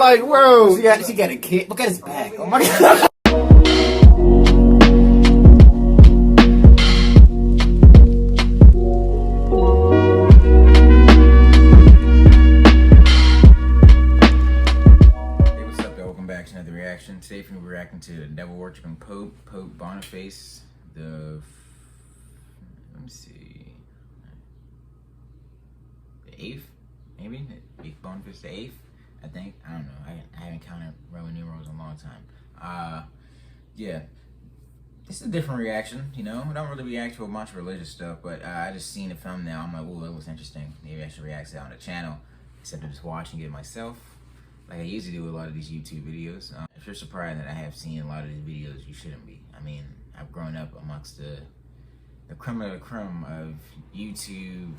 like, bro, yeah, she got a kid. Look at his back. Oh my god. Today we're reacting to the devil worshiping Pope Boniface let me see, the 8th, maybe? Boniface the 8th, I think. I don't know. I haven't counted Roman numerals in a long time. Yeah. It's a different reaction, you know? I don't really react to a bunch of religious stuff, but I just seen the thumbnail. I'm like, ooh, that looks interesting. Maybe I should react to that on the channel, instead of just watching it myself, like I usually do with a lot of these YouTube videos. If you're surprised that I have seen a lot of these videos, you shouldn't be. I mean, I've grown up amongst the creme of the creme of YouTube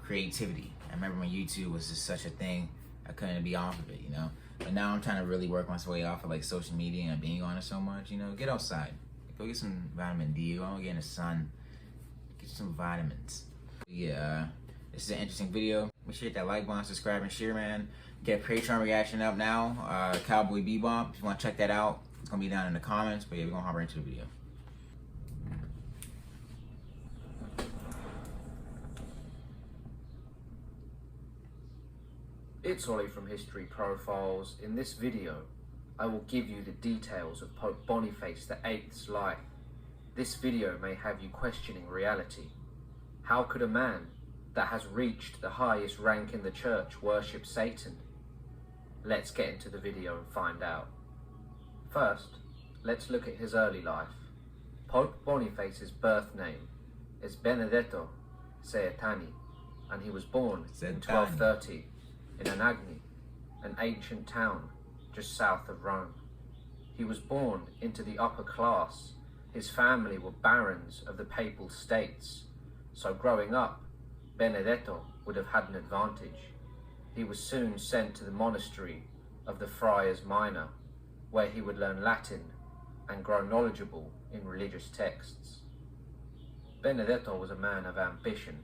creativity. I remember when YouTube was just such a thing, I couldn't be off of it, you know? But now I'm trying to really work my way off of like social media and being on it so much, you know? Get outside. Go get some vitamin D. Go get in the sun. Get some vitamins. Yeah, this is an interesting video. Make sure you hit that like button, subscribe, and share, man. Get Patreon reaction up now. Cowboy Bebop. If you want to check that out, it's going to be down in the comments. But yeah, we're going to hop right into the video. It's Ollie from History Profiles. In this video, I will give you the details of Pope Boniface VIII's life. This video may have you questioning reality. How could a man that has reached the highest rank in the church worship Satan? Let's get into the video and find out. First, let's look at his early life. Pope Boniface's birth name is Benedetto Caetani, and he was born in 1230 in Anagni, an ancient town just south of Rome. He was born into the upper class. His family were barons of the Papal States, so growing up, Benedetto would have had an advantage. He was soon sent to the monastery of the Friars Minor, where he would learn Latin and grow knowledgeable in religious texts. Benedetto was a man of ambition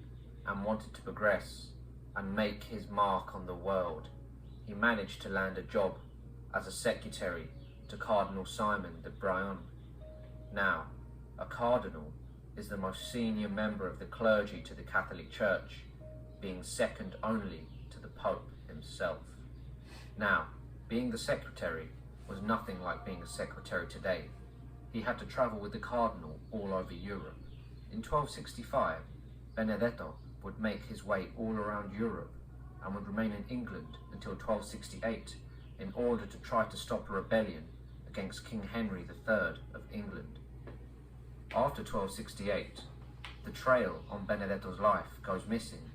and wanted to progress and make his mark on the world. He managed to land a job as a secretary to Cardinal Simon de Brion. Now, a cardinal is the most senior member of the clergy to the Catholic Church, being second only to the Pope himself. Now, being the secretary was nothing like being a secretary today. He had to travel with the cardinal all over Europe. In 1265, Benedetto would make his way all around Europe and would remain in England until 1268 in order to try to stop a rebellion against King Henry III of England. After 1268, the trail on Benedetto's life goes missing.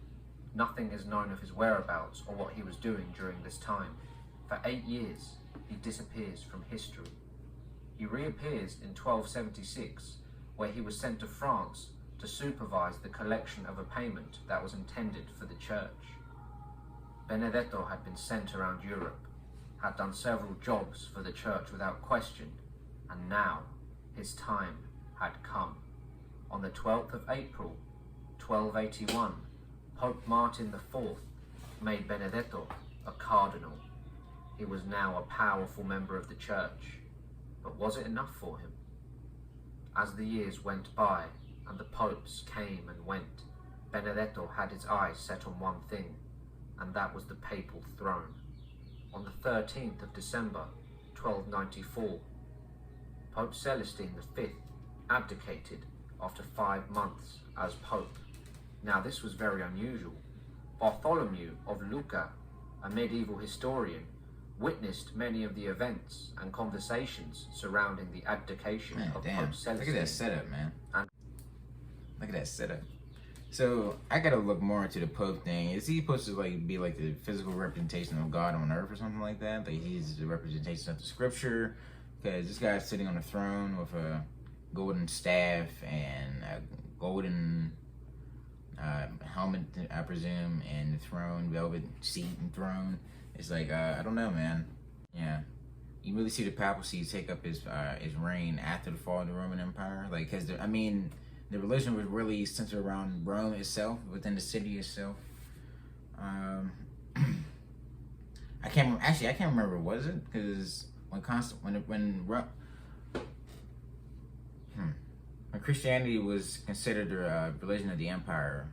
Nothing is known of his whereabouts or what he was doing during this time. For 8 years, he disappears from history. He reappears in 1276, where he was sent to France to supervise the collection of a payment that was intended for the church. Benedetto had been sent around Europe, had done several jobs for the church without question, and now his time had come. On the 12th of April, 1281, Pope Martin IV made Benedetto a cardinal. He was now a powerful member of the church, but was it enough for him? As the years went by and the popes came and went, Benedetto had his eyes set on one thing, and that was the papal throne. On the 13th of December, 1294, Pope Celestine V abdicated after 5 months as Pope. Now this was very unusual. Bartholomew of Lucca, a medieval historian, witnessed many of the events and conversations surrounding the abdication of Pope Celestine. Look at that setup, man. Look at that setup. So I gotta look more into the Pope thing. Is he supposed to like be like the physical representation of God on earth or something like that? Like he's the representation of the scripture? Because this guy's sitting on a throne with a golden staff and a golden helmet, I presume, and the throne, velvet seat and throne. It's like, I don't know, man. Yeah. You really see the papacy take up his reign after the fall of the Roman Empire. Like, because, I mean, the religion was really centered around Rome itself, within the city itself. I I can't remember. Was it because when Christianity was considered the religion of the empire,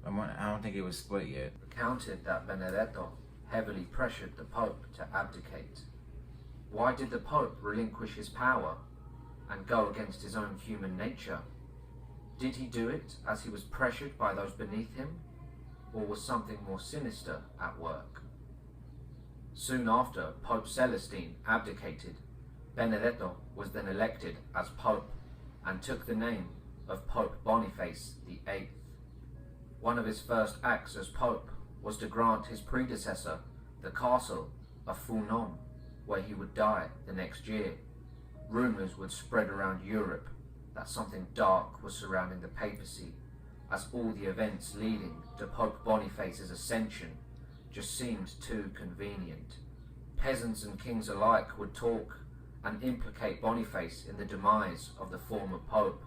I don't think it was split yet. Recounted that Benedetto heavily pressured the Pope to abdicate. Why did the Pope relinquish his power and go against his own human nature? Did he do it as he was pressured by those beneath him, or was something more sinister at work? Soon after Pope Celestine abdicated, Benedetto was then elected as Pope and took the name of Pope Boniface VIII. One of his first acts as Pope was to grant his predecessor the castle of Founon, where he would die the next year. Rumours would spread around Europe that something dark was surrounding the papacy, as all the events leading to Pope Boniface's ascension just seemed too convenient. Peasants and kings alike would talk and implicate Boniface in the demise of the former pope.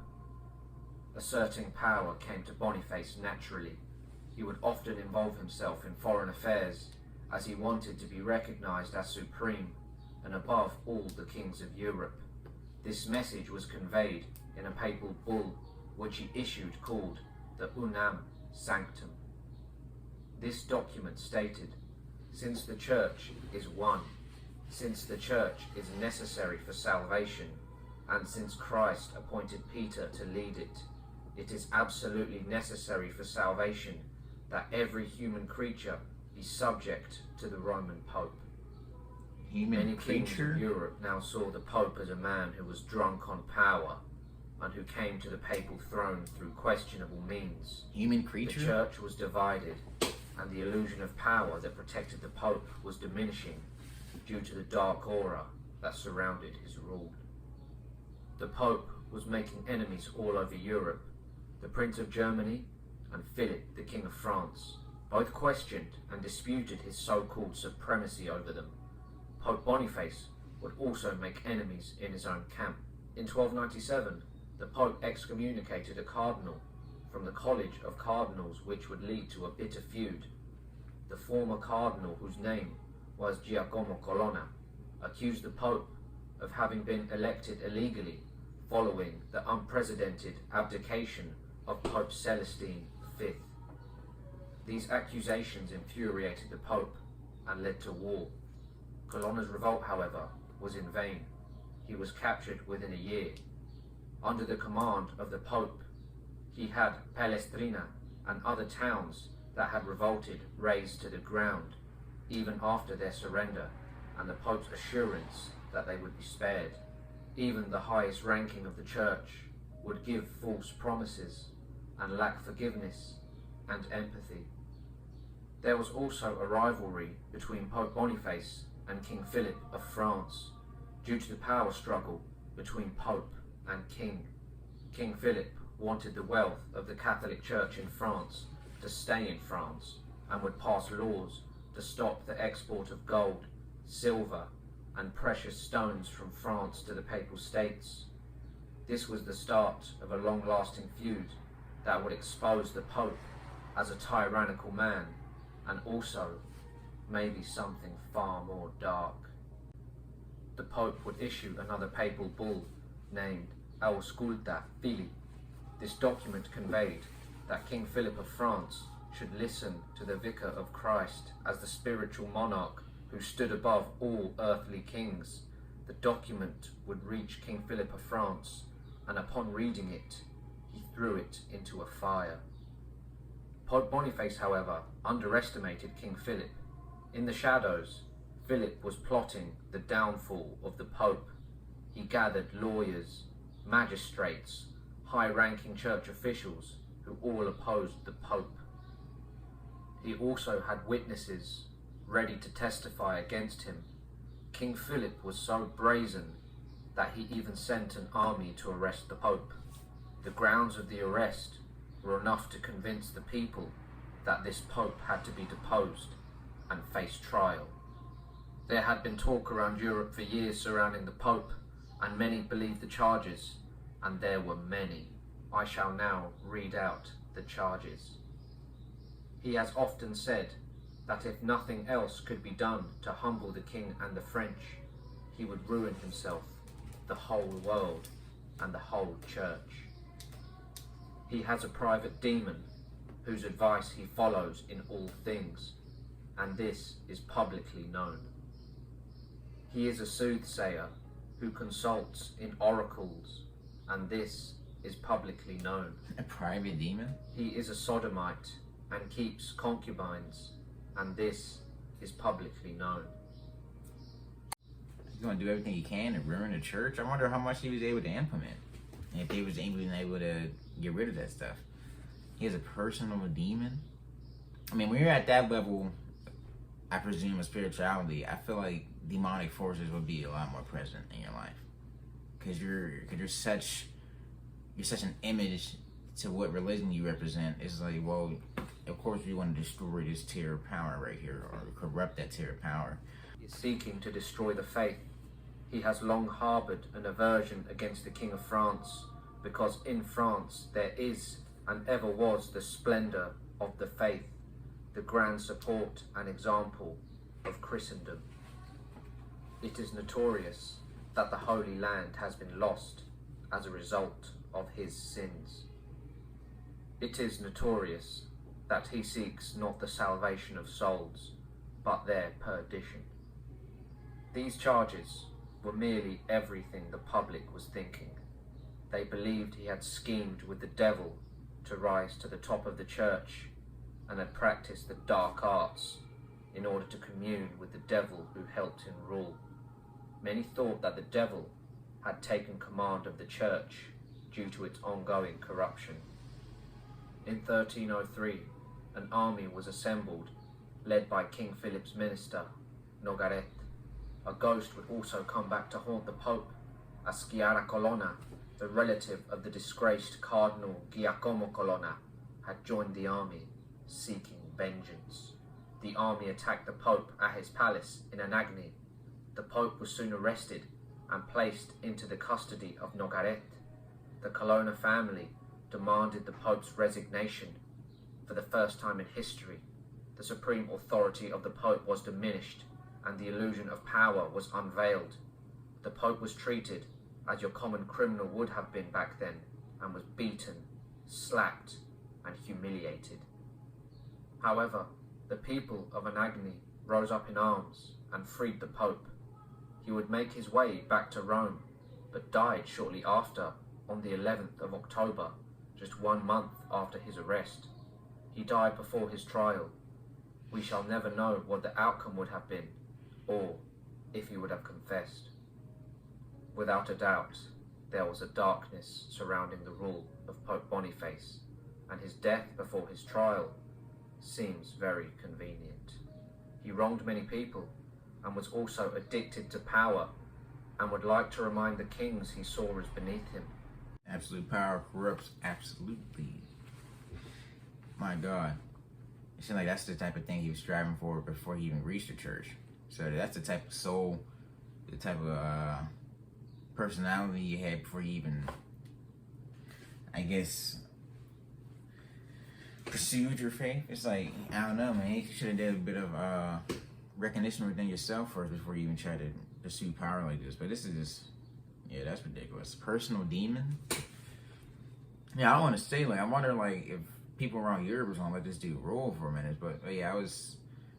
Asserting power came to Boniface naturally. He would often involve himself in foreign affairs, as he wanted to be recognized as supreme and above all the kings of Europe. This message was conveyed in a papal bull which he issued called the Unam Sanctum. This document stated, since the Church is one, since the Church is necessary for salvation, and since Christ appointed Peter to lead it, it is absolutely necessary for salvation that every human creature be subject to the Roman Pope. Many kings of Europe now saw the Pope as a man who was drunk on power and who came to the papal throne through questionable means. Human creature? The Church was divided, and the illusion of power that protected the Pope was diminishing due to the dark aura that surrounded his rule. The Pope was making enemies all over Europe. The Prince of Germany and Philip, the King of France, both questioned and disputed his so-called supremacy over them. Pope Boniface would also make enemies in his own camp. In 1297, the Pope excommunicated a cardinal from the College of Cardinals, which would lead to a bitter feud. The former cardinal, whose name was Giacomo Colonna, accused the Pope of having been elected illegally following the unprecedented abdication of Pope Celestine V. These accusations infuriated the Pope and led to war. Colonna's revolt, however, was in vain. He was captured within a year. Under the command of the Pope, he had Palestrina and other towns that had revolted razed to the ground, even after their surrender and the Pope's assurance that they would be spared. Even the highest ranking of the Church would give false promises and lack forgiveness and empathy. There was also a rivalry between Pope Boniface and King Philip of France due to the power struggle between Pope and King. King Philip wanted the wealth of the Catholic Church in France to stay in France and would pass laws to stop the export of gold, silver, and precious stones from France to the Papal States. This was the start of a long-lasting feud that would expose the Pope as a tyrannical man and also maybe something far more dark. The Pope would issue another papal bull named Ausculta Fili. This document conveyed that King Philip of France should listen to the Vicar of Christ as the spiritual monarch who stood above all earthly kings. The document would reach King Philip of France, and upon reading it, he threw it into a fire. Pope Boniface, however, underestimated King Philip. In the shadows, Philip was plotting the downfall of the Pope. He gathered lawyers, magistrates, high-ranking church officials who all opposed the Pope. He also had witnesses ready to testify against him. King Philip was so brazen that he even sent an army to arrest the Pope. The grounds of the arrest were enough to convince the people that this Pope had to be deposed and face trial. There had been talk around Europe for years surrounding the Pope, and many believed the charges, and there were many. I shall now read out the charges. He has often said that if nothing else could be done to humble the king and the French, he would ruin himself, the whole world, and the whole church. He has a private demon whose advice he follows in all things, and this is publicly known. He is a soothsayer who consults in oracles, and this is publicly known. A private demon? He is a sodomite and keeps concubines, and this is publicly known. He's going to do everything he can to ruin the church. I wonder how much he was able to implement, and if he was even able to get rid of that stuff. He has a personal demon. I mean, when you're at that level, I presume, of spirituality, I feel like demonic forces would be a lot more present in your life, because you're such an image to what religion you represent. It's like, well, of course we want to destroy this tier of power right here, or corrupt that tier of power. He is seeking to destroy the faith. He has long harbored an aversion against the King of France, because in France there is and ever was the splendor of the faith, the grand support and example of Christendom. It is notorious that the Holy Land has been lost as a result of his sins. It is notorious that he seeks not the salvation of souls, but their perdition. These charges were merely everything the public was thinking. They believed he had schemed with the devil to rise to the top of the church, and had practiced the dark arts in order to commune with the devil who helped him rule. Many thought that the devil had taken command of the church due to its ongoing corruption. In 1303, an army was assembled, led by King Philip's minister, Nogaret. A ghost would also come back to haunt the Pope, as Sciarra Colonna, the relative of the disgraced Cardinal Giacomo Colonna, had joined the army, seeking vengeance. The army attacked the Pope at his palace in Anagni. The Pope was soon arrested and placed into the custody of Nogaret. The Colonna family demanded the Pope's resignation. For the first time in history, the supreme authority of the Pope was diminished and the illusion of power was unveiled. The Pope was treated as your common criminal would have been back then, and was beaten, slapped, and humiliated. However, the people of Anagni rose up in arms and freed the Pope. He would make his way back to Rome, but died shortly after, on the 11th of October, just 1 month after his arrest. He died before his trial. We shall never know what the outcome would have been, or if he would have confessed. Without a doubt, there was a darkness surrounding the rule of Pope Boniface, and his death before his trial seems very convenient. He wronged many people, and was also addicted to power, and would like to remind the kings he saw as beneath him. Absolute power corrupts absolutely. My God. It seemed like that's the type of thing he was striving for before he even reached the church. So that's the type of soul, the type of personality you had before you even, I guess, pursued your faith. It's like, I don't know, man. You should have did a bit of recognition within yourself first before you even try to pursue power like this. But this is just, yeah, that's ridiculous. Personal demon. Yeah, I want to say, like, I wonder, like, if people around Europe was gonna let this dude rule for a minute. But yeah,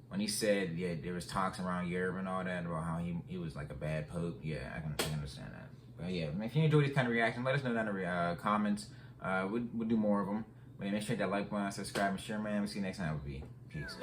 when he said, yeah, there was talks around Europe and all that about how he was like a bad pope. Yeah, I can understand that. But yeah, if you enjoy these kind of reactions, let us know down in the comments. We'll do more of them. But yeah, make sure that like button, subscribe, and share, man. We'll see you next time. Peace. Peace.